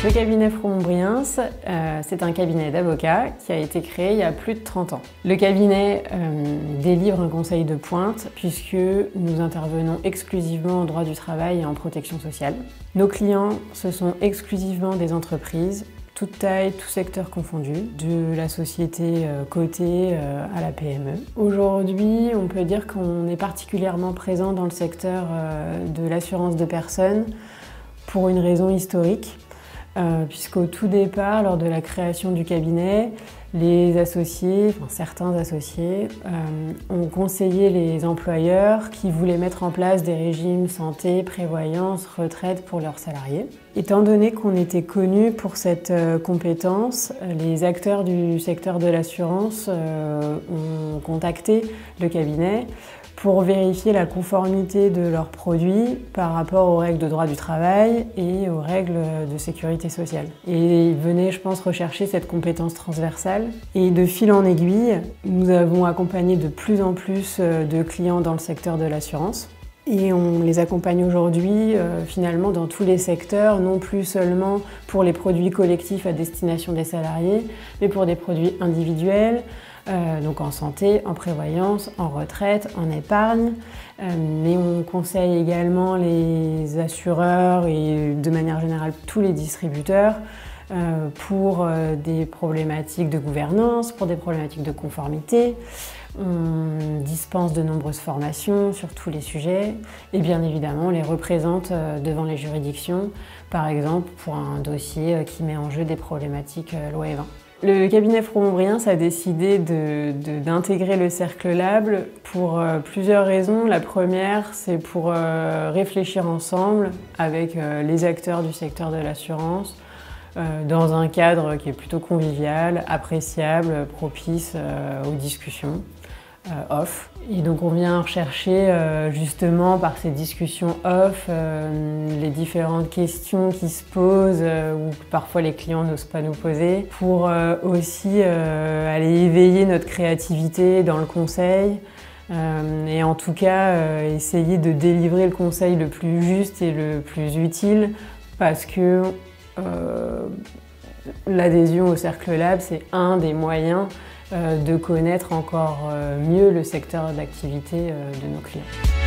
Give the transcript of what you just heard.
Le cabinet Fromont-Briens, c'est un cabinet d'avocats qui a été créé il y a plus de 30 ans. Le cabinet délivre un conseil de pointe puisque nous intervenons exclusivement en droit du travail et en protection sociale. Nos clients, ce sont exclusivement des entreprises, toute taille, tout secteur confondu, de la société cotée à la PME. Aujourd'hui, on peut dire qu'on est particulièrement présent dans le secteur de l'assurance de personnes pour une raison historique. Puisqu'au tout départ, lors de la création du cabinet, les associés, certains associés, ont conseillé les employeurs qui voulaient mettre en place des régimes santé, prévoyance, retraite pour leurs salariés. Étant donné qu'on était connus pour cette compétence, les acteurs du secteur de l'assurance ont contacté le cabinet pour vérifier la conformité de leurs produits par rapport aux règles de droit du travail et aux règles de sécurité sociale. Et ils venaient, je pense, rechercher cette compétence transversale. Et de fil en aiguille, nous avons accompagné de plus en plus de clients dans le secteur de l'assurance. Et on les accompagne aujourd'hui finalement dans tous les secteurs, non plus seulement pour les produits collectifs à destination des salariés, mais pour des produits individuels, donc en santé, en prévoyance, en retraite, en épargne. Mais on conseille également les assureurs et de manière générale tous les distributeurs pour des problématiques de gouvernance, pour des problématiques de conformité. On dispense de nombreuses formations sur tous les sujets et bien évidemment on les représente devant les juridictions, par exemple pour un dossier qui met en jeu des problématiques loi Evin. Le cabinet Fromont-Briens a décidé d'intégrer le Cercle Lab pour plusieurs raisons. La première, c'est pour réfléchir ensemble avec les acteurs du secteur de l'assurance dans un cadre qui est plutôt convivial, appréciable, propice aux discussions off. Et donc on vient rechercher justement par ces discussions off les différentes questions qui se posent ou que parfois les clients n'osent pas nous poser pour aussi aller éveiller notre créativité dans le conseil et en tout cas essayer de délivrer le conseil le plus juste et le plus utile parce que l'adhésion au Cercle Lab, c'est un des moyens de connaître encore mieux le secteur d'activité de nos clients.